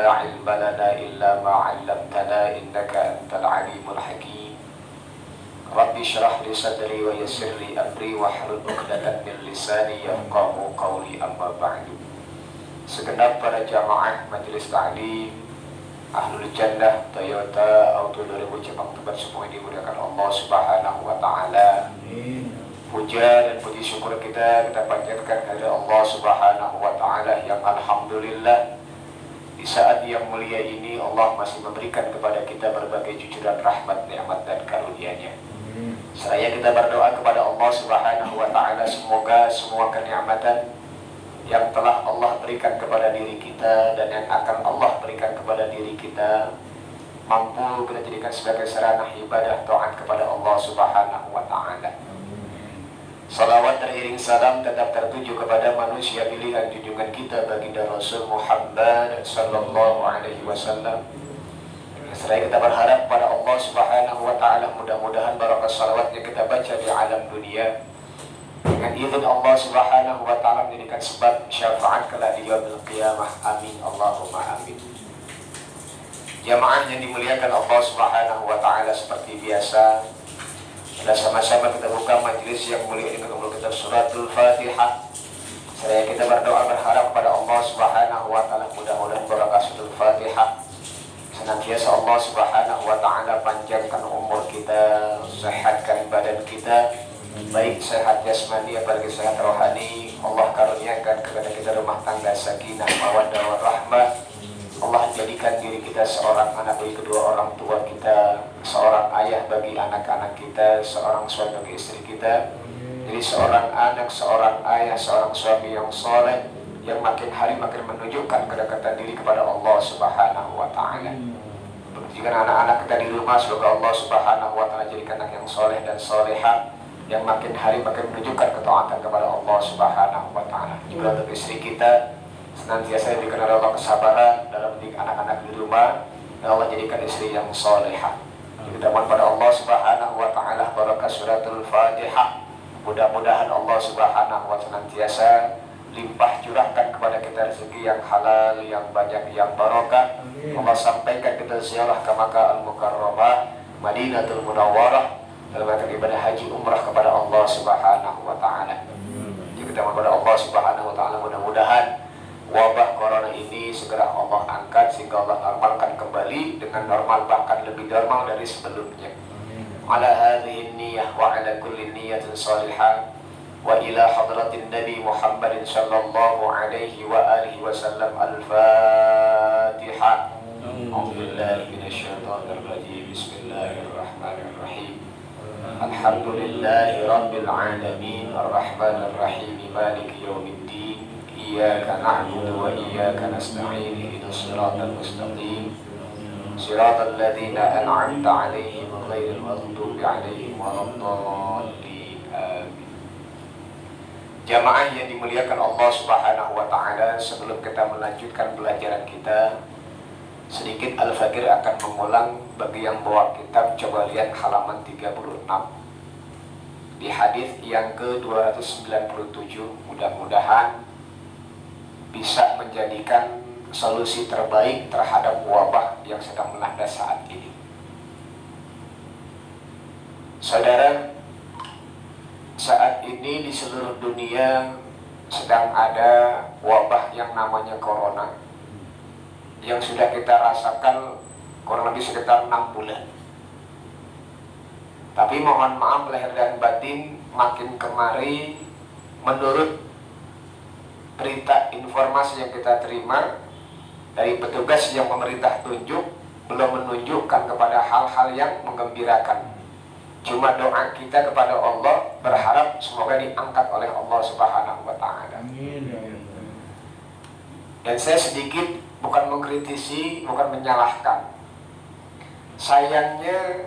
لا علم لنا إلا ما علمتنا إنك أنت العليم الحكيم. رب اشرح لي صدري ويسر لي أمري واحلل عقدة من لساني يفقهوا قولي. أما بعد. Segenap para jamaah majelis ta'lim Ahlul Jannah Toyota Auto 2000 Jepang tempat semua dimuliakan Allah Subhanahu wa ta'ala. Puja dan puji syukur kita panjatkan kepada Allah Subhanahu wa ta'ala yang alhamdulillah di saat yang mulia ini Allah masih memberikan kepada kita berbagai jujuran rahmat, nikmat dan karunia-Nya. Seraya kita berdoa kepada Allah Subhanahu wa ta'ala, semoga semua kenikmatan yang telah Allah berikan kepada diri kita dan yang akan Allah berikan kepada diri kita mampu kita jadikan sebagai sarana ibadah taat kepada Allah Subhanahu wa ta'ala. Salawat teriring salam tetap tertuju kepada manusia pilihan junjungan kita baginda Rasul Muhammad sallallahu alaihi wasallam. Seraya kita berharap pada Allah Subhanahu wa ta'ala mudah-mudahan barakah salawatnya kita baca di alam dunia dengan izin Allah Subhanahu wa ta'ala menjadikan sebab syafaat kelak di yaumil qiyamah. Amin Allahumma amin. Jamaah yang dimuliakan Allah Subhanahu wa ta'ala, seperti biasa kita sama-sama kita buka majelis yang mulia ini dengan kitab suratul Fatihah. Seraya kita berdoa berharap kepada Allah Subhanahu wa ta'ala mudah-mudahan barakah suratul Fatihah senantiasa Allah Subhanahu wa ta'ala panjangkan umur kita, sehatkan badan kita, baik sehat jasmani apalagi sehat rohani. Allah karuniakan kepada kita rumah tangga sakinah mawaddah warahmah. Allah jadikan diri kita seorang anak bagi kedua orang tua kita, seorang ayah bagi anak-anak kita, seorang suami bagi istri kita. Jadi seorang anak, seorang ayah, seorang suami yang soleh, yang makin hari makin menunjukkan kedekatan diri kepada Allah Subhanahu wa ta'ala. Jika anak-anak kita di rumah, semoga Allah Subhanahu wa ta'ala jadikan anak yang soleh dan solehah, yang makin hari makin menunjukkan ketaatan kepada Allah Subhanahu wa ta'ala. Juga untuk istri kita senantiasa diberikan oleh Allah kesabaran dalam mendidik anak-anak di rumah, dan Allah jadikan istri yang solehah. Kita mohon pada Allah Subhanahu wa ta'ala barakah suratul Fatihah. Mudah-mudahan Allah Subhanahu wa ta'ala senantiasa limpah curahkan kepada kita rezeki yang halal, yang banyak, yang barokah. Allah sampaikan kita ziarah ke Makkah Al-Mukarramah, Madinatul Munawwarah, dalam rangka ibadah haji umrah kepada Allah Subhanahu wa ta'ala. Jadi kita mohon kepada Allah Subhanahu wa ta'ala mudah-mudahan wabah corona ini segera Allah angkat sehingga Allah normalkan kembali dengan normal, bahkan lebih normal dari sebelumnya. Ala hadhihi niyyah wa ala kulli niyyatin salihah wa ila hadratin Nabi Muhammadin sallallahu alaihi wa alihi wasallam. Al-Fatihah. A'udzubillahi minasyaitonir rajim. Bismillahirrahmanirrahim. Alhamdulillahi Rabbil Alamin Ar-Rahmanir Rahim Maliki Yawmiddin Iyyaka na'budu wa iyyaka nasta'in Ihdinas siratal mustaqim Siratal ladzina an'amta 'alaihim ghairil maghdubi 'alaihim waladdallin. Amin. Jamaah yang dimuliakan Allah Subhanahu wa ta'ala, sebelum kita melanjutkan pelajaran kita, sedikit Al-Fakir akan mengulang. Bagi yang bawa kitab, coba lihat halaman 36 di hadis yang ke-297. Mudah-mudahan bisa menjadikan solusi terbaik terhadap wabah yang sedang melanda saat ini. Saudara, saat ini di seluruh dunia sedang ada wabah yang namanya corona, yang sudah kita rasakan kurang lebih sekitar 6 bulan. Tapi mohon maaf lahir dan batin, makin kemari menurut berita informasi yang kita terima dari petugas yang pemerintah tunjuk, belum menunjukkan kepada hal-hal yang menggembirakan. Cuma doa kita kepada Allah berharap semoga diangkat oleh Allah Subhanahu wa ta'ala. Dan saya sedikit bukan mengkritisi, bukan menyalahkan. Sayangnya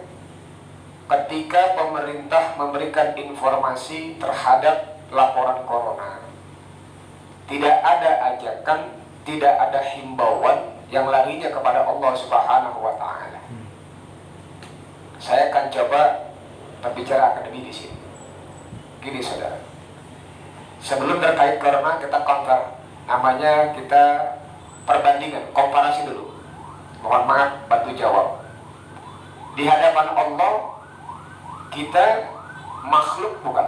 ketika pemerintah memberikan informasi terhadap laporan corona, tidak ada ajakan, tidak ada himbauan yang larinya kepada Allah Subhanahu wa ta'ala. Saya akan coba berbicara akademi di sini. Gini saudara, sebelum terkait corona kita counter, namanya kita perbandingan, komparasi dulu. Mohon maaf, bantu jawab. Di hadapan Allah kita makhluk bukan?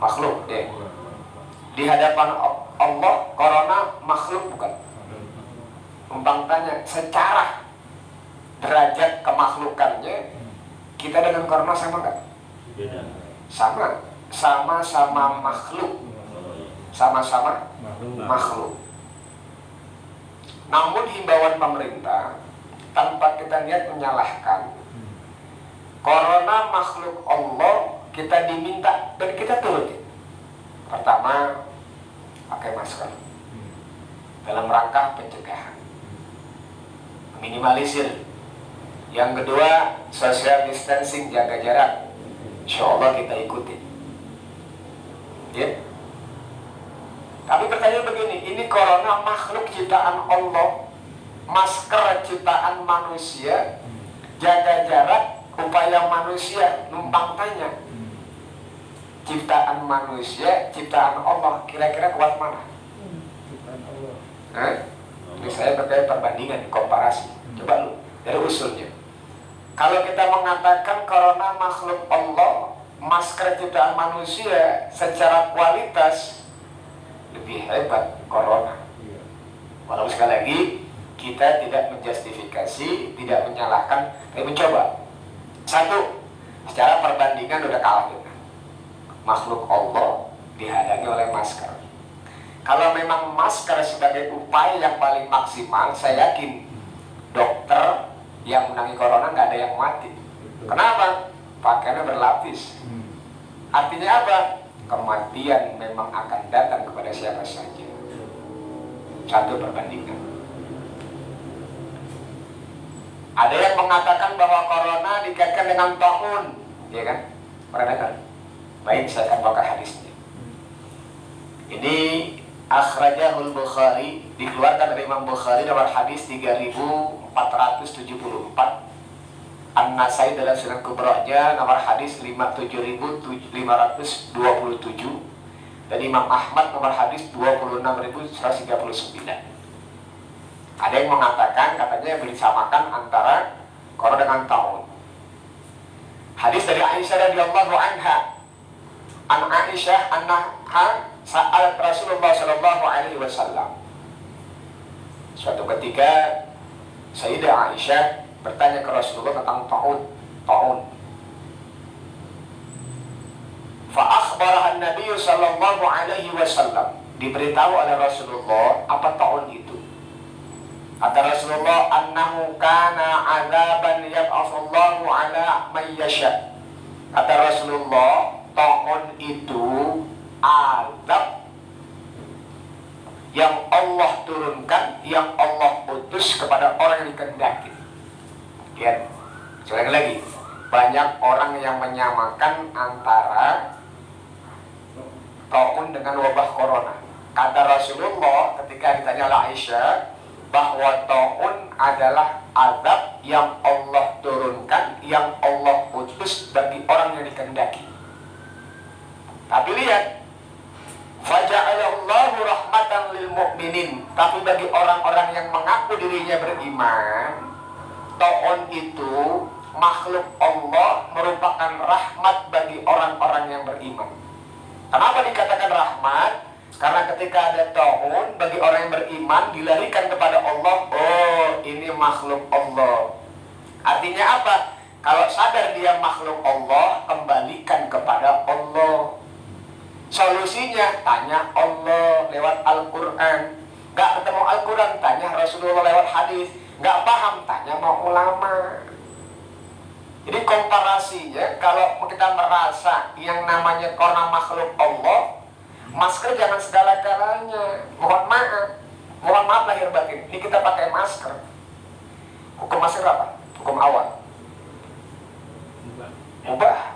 Makhluk, ya. Di hadapan Allah corona makhluk bukan? Umpang tanya, secara derajat kemakhlukannya kita dengan corona sama nggak? Sama, sama-sama makhluk, sama-sama makhluk. Namun himbauan pemerintah tanpa kita niat menyalahkan, corona makhluk Allah, kita diminta dan kita turuti. Pertama, pakai masker dalam rangka pencegahan, minimalisir. Yang kedua, social distancing, jaga jarak. Insya Allah kita ikuti, ya. Tapi pertanyaan begini, ini corona makhluk ciptaan Allah, masker ciptaan manusia, jaga jarak upaya manusia. Numpang tanya, ciptaan manusia, ciptaan Allah, kira-kira kuat mana? Ciptaan Allah. Ini saya pakai perbandingan, komparasi. Coba lu dari usulnya. Kalau kita mengatakan corona makhluk Allah, masker ciptaan manusia, secara kualitas lebih hebat corona. Walau sekali lagi kita tidak menjustifikasi, tidak menyalahkan, tapi mencoba. Satu, secara perbandingan udah kalah kita. Makhluk Allah dihadangi oleh masker. Kalau memang masker sebagai upaya yang paling maksimal, saya yakin dokter yang menangani corona nggak ada yang mati. Kenapa? Pakaiannya berlapis. Artinya apa? Kematian memang akan datang kepada siapa saja. Satu, perbandingan. Ada yang mengatakan bahwa corona dikaitkan dengan taun, ya kan? Pernah dengar? Baik, saya akan baca hadisnya. Ini akhrajahul Bukhari, dikeluarkan dari Imam Bukhari nomor hadis 3474. An-Nasai dalam Sunan Kubra-nya nomor hadis 57527 dan Imam Ahmad nomor hadis 26139. Ada yang mengatakan katanya disamakan antara corona dengan taun. Hadis dari Aisyah radhiyallahu anha, an Aisyah annaha sa'alat Rasulullah sallallahu alaihi wasallam. Suatu ketika Sayyidah Aisyah bertanya ke Rasulullah tentang taun. Fa akhbaraha an-nabiy sallallahu alaihi wasallam, diberitahu oleh Rasulullah apa taun itu. Kata Rasulullah, annahu kana adzaban yab'atsullahu ala man yasha. Kata Rasulullah, taun itu azab yang Allah turunkan, yang Allah utus kepada orang yang dikehendaki. Lihat, sekali lagi, banyak orang yang menyamakan antara taun dengan wabah corona. Kata Rasulullah ketika ditanya oleh Aisyah bahwa taun adalah azab yang Allah turunkan, yang Allah utus bagi orang yang dikehendaki. Tapi lihat, faja'alallahu rahmatan lil mu'minin. Tapi bagi orang-orang yang mengaku dirinya beriman, taun itu makhluk Allah, merupakan rahmat bagi orang-orang yang beriman. Kenapa dikatakan rahmat? Karena ketika ada taun, bagi orang yang beriman dilarikan kepada Allah. Oh, ini makhluk Allah. Artinya apa? Kalau sadar dia makhluk Allah, kembalikan kepada Allah. Solusinya, tanya Allah lewat Al-Quran. Gak ketemu Al-Quran, tanya Rasulullah lewat hadis. Gak paham, tanya mau ulama. Jadi komparasinya, kalau kita merasa yang namanya corona makhluk Allah, masker jangan segala-galanya. Mohon maaf lahir batin. Ini kita pakai masker. Hukum masker apa? Hukum awal. Mubah.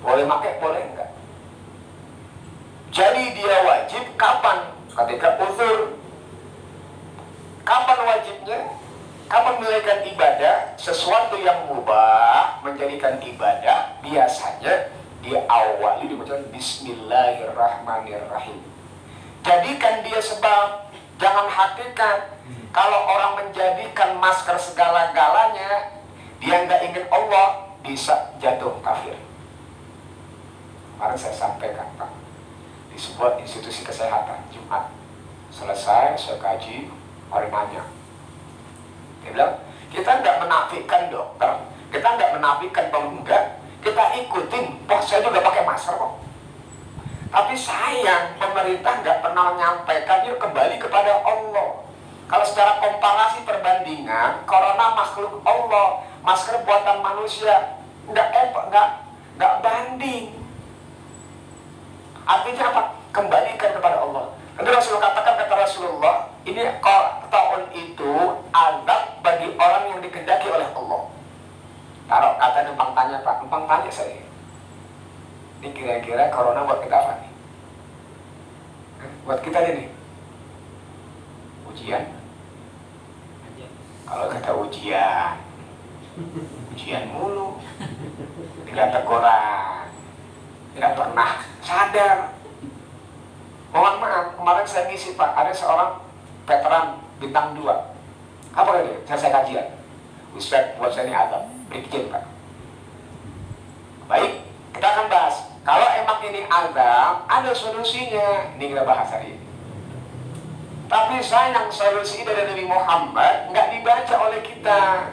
Boleh pakai, boleh enggak. Jadi dia wajib kapan? Ketika uzur. Kapan wajibnya? Kapan menunaikan ibadah? Sesuatu yang mubah menjadikan ibadah biasanya diawali dengan Bismillahirrahmanirrahim. Jadikan dia sebab. Jangan hakikat. Kalau orang menjadikan masker segala-galanya, dia nggak ingin Allah, bisa jatuh kafir. Kemarin saya sampaikan Pak, di sebuah institusi kesehatan Jumat selesai saya kaji, orang nanya, dia bilang kita nggak menafikan dokter, kita nggak menafikan pemuda, kita ikutin, saya juga pakai masker kok. Tapi sayang pemerintah nggak pernah menyampaikan, yuk kembali kepada Allah. Kalau secara komparasi perbandingan, corona makhluk Allah, masker buatan manusia, nggak banding. Artinya apa? Kembalikan kepada Allah. Nanti Rasulullah katakan, kata Rasulullah, ini tahun itu azab bagi orang yang dikehendaki oleh Allah. Taruh kata numpang tanya Pak, numpang tanya saya. Ini kira-kira corona buat kita apa nih? Buat kita ini ujian. Kalau kata ujian mulu, tidak teguran, tidak pernah sadar. Mohon maaf, kemarin saya ngisi Pak, ada seorang veteran bintang 2. Apa ini? Saya kajian. Ustaz, buat saya ini azab, berikjin Pak. Baik, kita akan bahas. Kalau emang ini azab, ada solusinya. Ini kita bahas hari ini. Tapi sayang solusi dari Nabi Muhammad nggak dibaca oleh kita.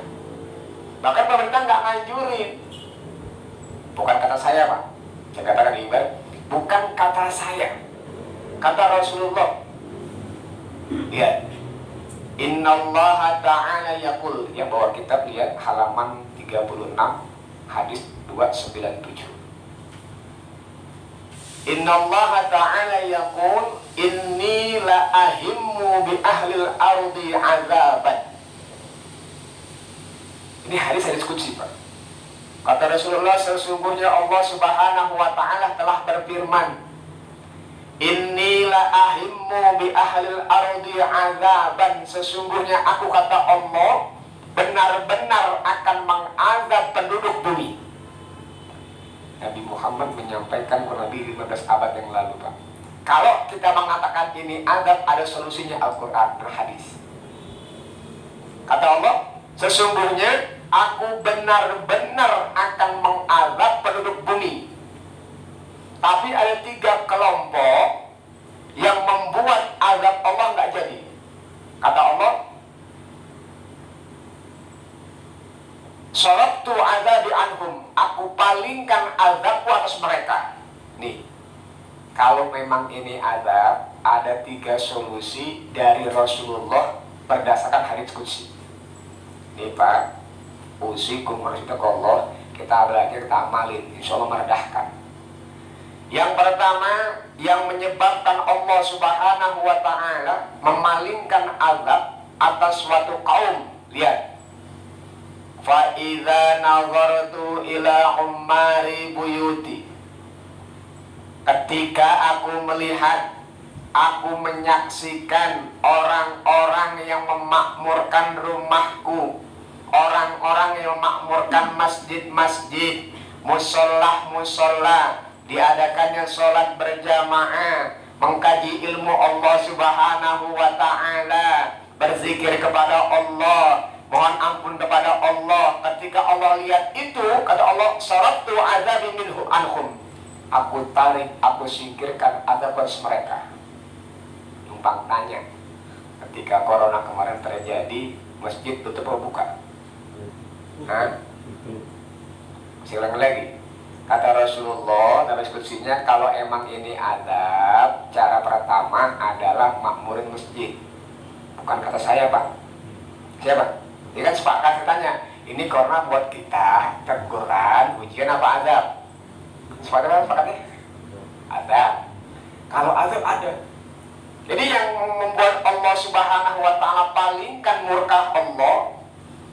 Bahkan pemerintah nggak nganjurin. Bukan kata saya Pak, saya katakan ibarat, bukan kata saya, kata Rasulullah. Lihat, Innallaha ta'ala yaqul, yang bawa kitab lihat halaman 36 hadis 297. Innallaha ta'ala yaqul inni la ahimmu bi ahlil ardi azaban. Ini hadis qudsi Pak. Kata Rasulullah, sesungguhnya Allah Subhanahu wa ta'ala telah berfirman, inni la ahimmu bi ahlil ardi azaban. Sesungguhnya aku, kata Allah, benar-benar akan mengazab penduduk bumi. Nabi Muhammad menyampaikan kurang lebih 15 abad yang lalu Pak. Kalau kita mengatakan ini azab, ada solusinya Al-Quran dan hadis. Kata Allah, sesungguhnya aku benar-benar akan mengazab penduduk bumi. Tapi ada 3 kelompok yang membuat azab Allah nggak jadi. Kata Allah, Sarabtu azabi anhum, aku palingkan azabku atas mereka. Nih, kalau memang ini azab, ada 3 solusi dari Rasulullah berdasarkan hadits qudsi. Nih Pak, usikum warahmatullahi, kita belajar, kita amalin, insya Allah meredahkan. Yang pertama, yang menyebabkan Allah Subhanahu wa ta'ala memalingkan azab atas suatu kaum. Lihat, fa'idha nazartu ila ummari buyuti, ketika aku melihat, aku menyaksikan orang-orang yang memakmurkan rumahku, orang-orang yang memakmurkan masjid-masjid, musolah-musolah, diadakannya sholat berjamaah, mengkaji ilmu Allah Subhanahu wa ta'ala, berzikir kepada Allah, mohon ampun kepada Allah. Ketika Allah lihat itu, kata Allah, sarabtu azabi minhu anhum, aku tarik, aku singkirkan azab mereka. Numpang tanya, ketika corona kemarin terjadi, masjid tutup atau buka? Masih ulang lagi. Kata Rasulullah dalam diskusinya, kalau emang ini azab, cara pertama adalah makmurin masjid. Bukan kata saya Pak. Siapa? Dia kan sepakat, katanya ini corona buat kita teguran, ujian apa azab? Sepakatnya? Azab. Kalau azab ada. Jadi yang membuat Allah Subhanahu wa ta'ala palingkan murka Allah,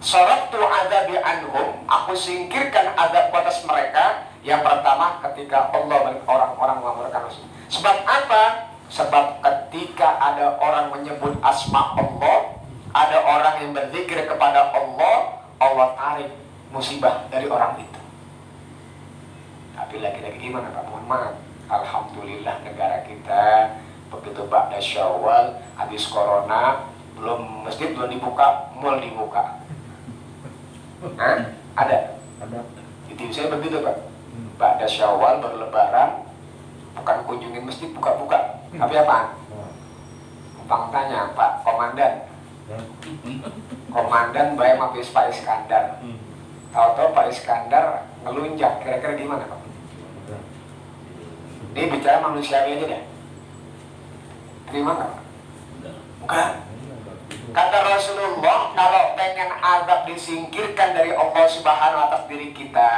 sarabtu azabi anhum, aku singkirkan azab atas mereka. Yang pertama, ketika Allah balik orang-orang memurka Rasul. Sebab apa? Sebab ketika ada orang menyebut asma Allah, ada orang yang berzikir kepada Allah, Allah tarik musibah dari orang itu. Tapi lagi-lagi gimana Pak? Mohon maaf, alhamdulillah negara kita Begitu ba'da Syawal, habis corona, belum masjid belum dibuka, mall dibuka. Hah? Ada? Ada. Jadi saya begitu Pak. Ba'da Syawal berlebaran, bukan kunjungin masjid buka-buka, tapi apa? Bang tanya Pak Komandan, Komandan bayar mapis Pak Iskandar. Tahu-tahu Pak Iskandar ngelunjak, kira-kira gimana Pak? Ini bicara manusiawi aja deh. Terima nggak Pak? Bukan. Kata Rasulullah, kalau pengen azab disingkirkan dari Allah Subhanahu atas diri kita,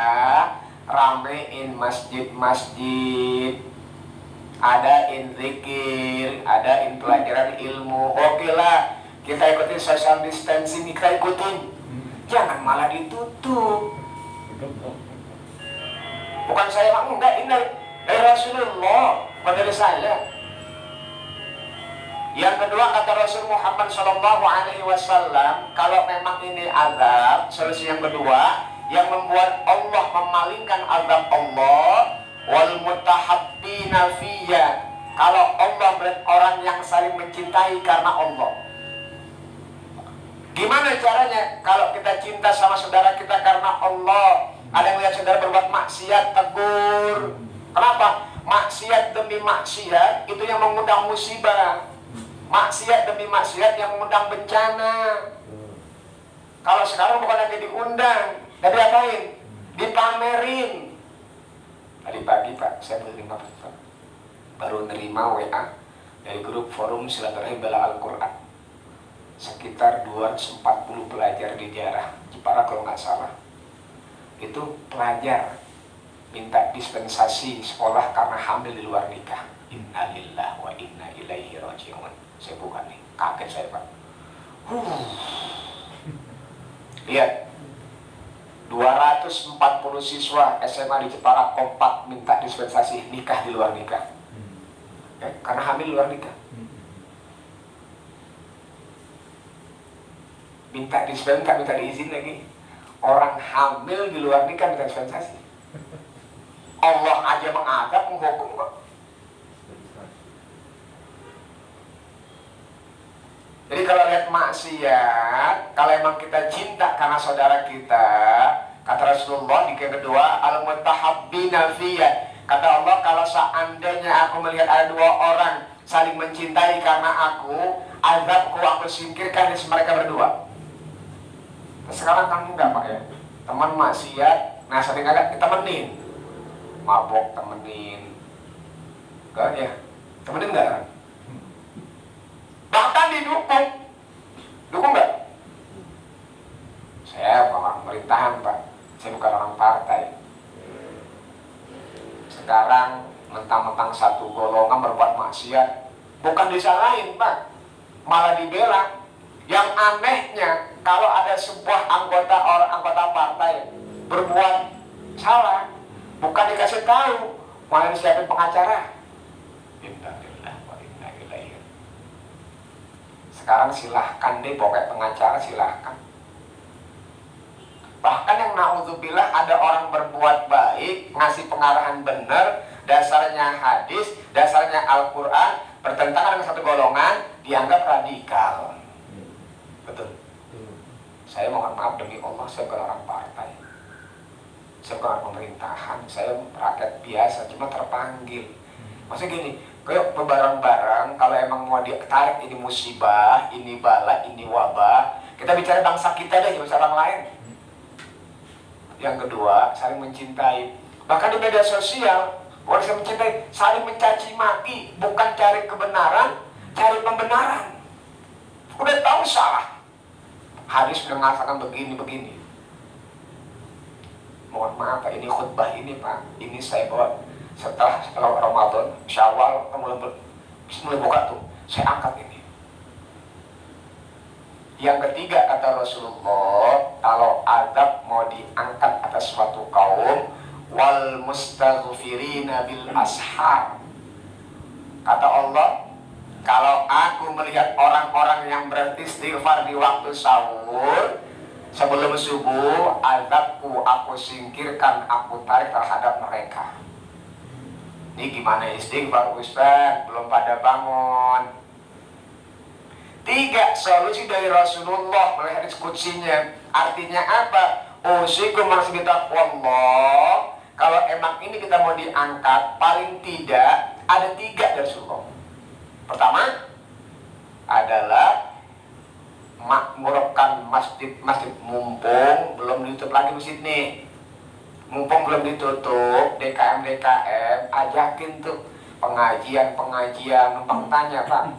ramein masjid-masjid, adain zikir, adain pelajaran ilmu. Oke lah, kita ikutin social distancing, kita ikutin. Jangan malah ditutup. Bukan saya mak, enggak, ini dari Rasulullah, bukan dari saya. Yang kedua kata Rasul Muhammad SAW, kalau memang ini azab, solusi yang kedua yang membuat Allah memalingkan azab Allah, wal mutahabbina fiyya, kalau Allah melihat orang yang saling mencintai karena Allah. Gimana caranya? Kalau kita cinta sama saudara kita karena Allah, ada yang lihat saudara berbuat maksiat, tegur. Kenapa? Maksiat demi maksiat itu yang mengundang musibah. Maksiat demi maksiat yang mengundang bencana. Kalau sekarang bukan lagi diundang, tapi diapain? Dipamerin. Tadi pagi Pak, saya baru nerima WA dari grup forum silaturahmi bela Al-Quran. Sekitar 240 pelajar di daerah Jepara kalau nggak salah. Itu pelajar minta dispensasi sekolah karena hamil di luar nikah. Innalillahi wa inna ilaihi raji'un. Saya bukan nih, kaget saya Pak. Lihat, 240 siswa SMA di Jepara kompak minta dispensasi nikah di luar nikah. Karena hamil di luar nikah. Minta dispensasi, minta diizin lagi. Orang hamil di luar nikah minta dispensasi. Allah aja mengadab, menghukum kok. Jadi kalau lihat maksiat, kalau emang kita cinta karena saudara kita, kata Rasulullah di kedua, al-mutahabbina fiyya, kata Allah, kalau seandainya aku melihat ada dua orang saling mencintai karena aku, azabku aku singkirkan dari mereka berdua. Sekarang kan enggak Pak ya, teman maksiat, nah sering agak temenin, mabok temenin, enggak ya, temenin enggak? Bahkan didukung. Dukung nggak? Saya bukan orang pemerintahan Pak, saya bukan orang partai. Sekarang mentang-mentang satu golongan berbuat maksiat, bukan disalahin Pak, malah dibela. Yang anehnya, kalau ada sebuah anggota partai berbuat salah, bukan dikasih tahu, malah disiapin pengacara. Sekarang silahkan deh pokoknya pengacara, silahkan. Bahkan yang na'udzubillah ada orang berbuat baik, ngasih pengarahan benar, dasarnya hadis, dasarnya Al-Quran, bertentangan dengan satu golongan, dianggap radikal. Betul. Saya mohon maaf demi Allah, saya bukan orang partai, saya bukan orang pemerintahan, saya rakyat biasa, cuma terpanggil. Maksudnya gini, kayak barang-barang, kalau emang mau ditarik ini musibah, ini bala, ini wabah, kita bicara bangsa kita deh, jangan bicara orang lain. Yang kedua, saling mencintai. Bahkan di media sosial, orang saling mencintai, saling mencaci maki, bukan cari kebenaran, cari pembenaran. Udah tahu salah, hadis sudah mengatakan begini-begini. Mohon maaf Pak, ini khutbah ini Pak, ini saya bawa setelah Ramadan, Syawal, mulai buka tuh, saya angkat ini. Yang ketiga kata Rasulullah, kalau azab mau diangkat atas suatu kaum, wal mustaghfirina bil ashar. Kata Allah, kalau aku melihat orang-orang yang beristighfar di waktu sahur, sebelum subuh, azabku aku singkirkan, aku tarik terhadap mereka. Ini gimana istighfar Ustaz? Belum pada bangun. 3 solusi dari Rasulullah melalui hadis kutsinya. Artinya apa? Usikum harus bitaqwallah. Kalau emang ini kita mau diangkat, paling tidak ada 3 dari Rasulullah. Pertama adalah makmurkan masjid mumpung belum ditutup lagi masjid nih. Mumpung belum ditutup, DKM ajakin tuh pengajian numpang tanya, Pak.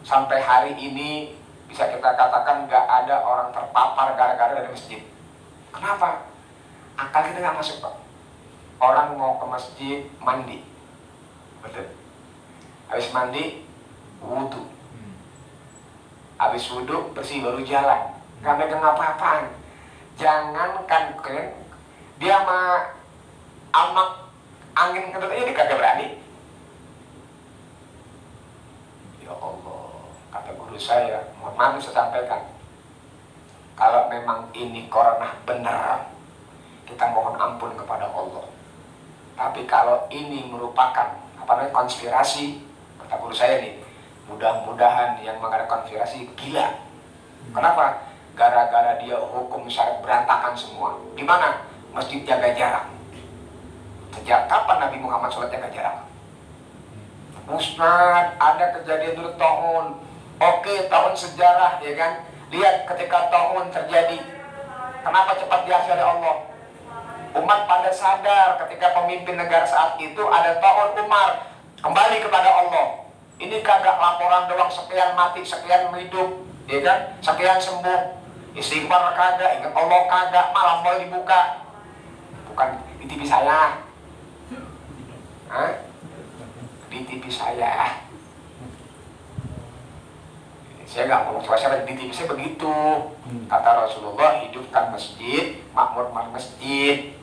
Sampai hari ini bisa kita katakan nggak ada orang terpapar gara-gara dari masjid. Kenapa? Akal kita nggak masuk, Pak. Orang mau ke masjid mandi, betul. Habis mandi wudhu, habis wudhu bersih baru jalan, nggak megang apa-apaan. Jangankan kalian dia sama amak angin kentut aja dia kagak berani. Ya Allah, kata guru saya, mohon maaf saya sampaikan, kalau memang ini corona benar, kita mohon ampun kepada Allah. Tapi kalau ini merupakan konspirasi, kata guru saya nih, mudah-mudahan yang mengadakan konspirasi gila. Kenapa? Gara-gara dia hukum syariat berantakan semua. Di mana? Masjid jaga jarak. Sejak kapan Nabi Muhammad sholat jaga jarak? Ustaz, ada kejadian dulu tahun. Oke, tahun sejarah, ya kan? Lihat ketika tahun terjadi, kenapa cepat dihasil oleh Allah? Umat pada sadar ketika pemimpin negara saat itu ada tahun Umar kembali kepada Allah. Ini kagak laporan doang, sekian mati, sekian hidup, ya kan? Sekian sembuh. Istighfar kagak, ingat Allah kagak, malam boleh dibuka. Bukan di TV saya. Hah? Di TV saya. Saya nggak ngomong siapa di TV saya begitu. Kata Rasulullah, hidupkan masjid, makmurkan masjid.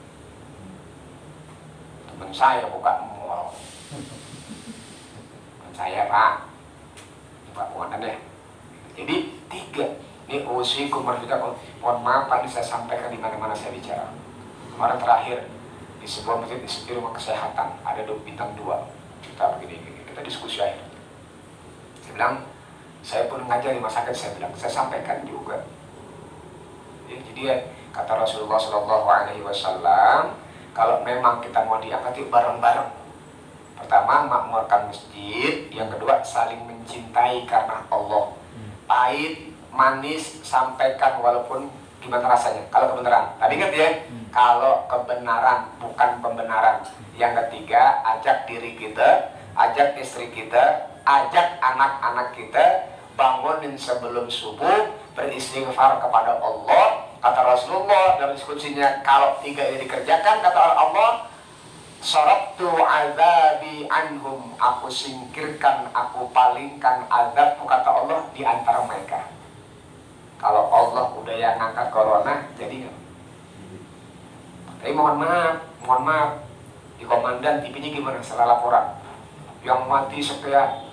Teman saya buka mall. Teman saya, Pak. Pak Muhammad ya. Jadi 3. Ini usikum marfitakum. Mohon maaf Pak, ini saya sampaikan di mana-mana saya bicara. Kemarin terakhir di sebuah masjid di rumah kesehatan ada bintang 2. Kita begini, kita diskusi akhir. Saya bilang, saya pun ngajar di rumah sakit, saya sampaikan juga. Ya, jadi ya, kata Rasulullah SAW, kalau memang kita mau diangkat bareng-bareng. Pertama, makmurkan masjid. Yang kedua, saling mencintai karena Allah. Pahit, manis, sampaikan walaupun gimana rasanya. Kalau kebenaran, tadi ingat ya, kalau kebenaran bukan pembenaran. Yang ketiga, ajak diri kita, ajak istri kita, ajak anak-anak kita, bangunin sebelum subuh, beristighfar kepada Allah. Kata Rasulullah dalam diskusinya, kalau 3 ini dikerjakan, kata Allah, sarabtu azabi anhum, aku singkirkan, aku palingkan azabku, kata Allah, di antara mereka. Kalau Allah udah yang ngangkat corona, jadi nggak? Tapi mohon maaf, di komandan TV-nya gimana? Salah laporan, yang mati sekian,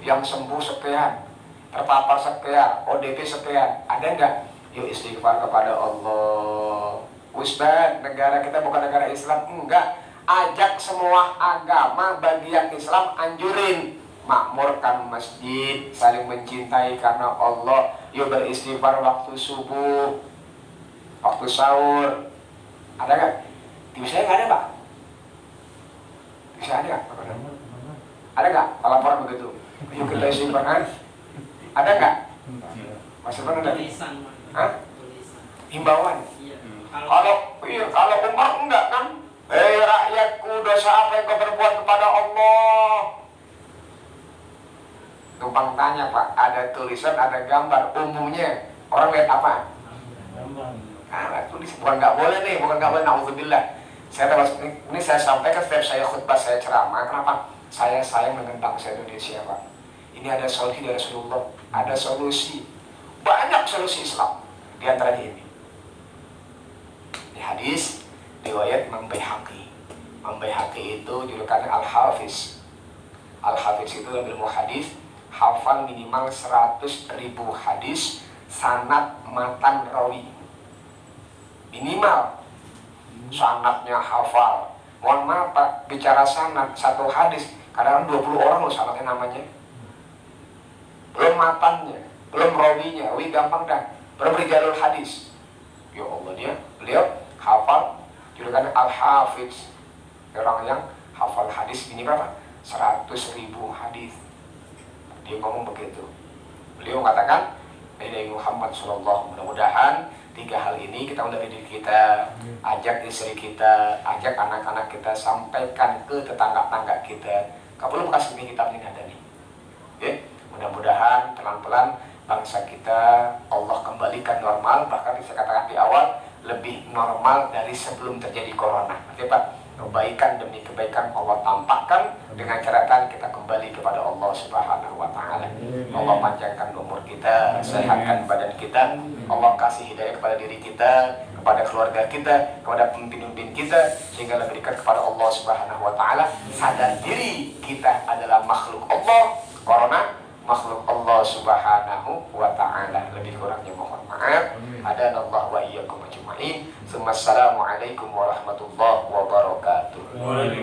yang sembuh sekian, terpapar sekian, ODP sekian, ada nggak? Yuk istighfar kepada Allah. Ustaz, negara kita bukan negara Islam, enggak. Ajak semua agama bagi yang Islam, anjurin makmurkan masjid, saling mencintai karena Allah. Yuk beristighfar waktu subuh, waktu sahur. Ada nggak? Di saya nggak ada, Pak. Bisa ada nggak? Ada nggak laporan begitu? Yuk kita istighfar, kan? Ada nggak? Masih pernah ada? Hah? Himbauan. Kalau Umar enggak kan? Rakyatku, dosa apa yang kau berbuat kepada Allah? Numpang tanya, Pak, ada tulisan, ada gambar, umumnya orang lihat apa? Gambar. Tulis, bukan nggak boleh nih, naudzubillah. Ini saya sampaikan setiap saya khutbah, saya ceramah. Kenapa? Saya sayang dengan bangsa Indonesia, Pak. Ini ada solusi dari Rasulullah, ada solusi, banyak solusi Islam. Di antaranya ini. Di hadis riwayat Imam Baihaqi. Imam Baihaqi itu julukannya Al-Hafiz. Al-Hafiz itu dalam ilmu hadis hafal minimal 100.000 hadis, sanad matan rawi. Minimal sanadnya hafal, Mohon maaf Pak, bicara sanad satu hadis kadang 20 orang loh sanadnya namanya. Belum matannya, belum rawinya, gampang dah. Belum rijalul hadis. Ya Allah, beliau hafal julukan Al-Hafiz. Orang yang hafal hadis ini berapa? 100.000 hadis. Dia ngomong begitu. Beliau mengatakan, Nabi Muhammad Sallallahu, mudah-mudahan 3 hal ini kita undang diri kita, ajak istri kita, ajak anak-anak kita, sampaikan ke tetangga-tetangga kita. Kalau bekas ini kita ini ada nih. Ya, mudah-mudahan pelan-pelan bangsa kita Allah kembalikan normal, bahkan saya katakan di awal lebih normal dari sebelum terjadi corona. Oke Pak, kebaikan demi kebaikan Allah tampakkan dengan catatan kita kembali kepada Allah Subhanahu wa Ta'ala. Allah panjangkan umur kita, sehatkan badan kita, Allah kasih hidayah kepada diri kita, kepada keluarga kita, kepada pemimpin-pemimpin kita, sehingga lebih dekat kepada Allah Subhanahu wa Ta'ala. Sadar diri kita adalah makhluk Allah, corona makhluk Allah Subhanahu wa Ta'ala. Lebih kurangnya mohon maaf. Hadanallahu wa iyyakum ajma'in. Assalamualaikum warahmatullahi wabarakatuh.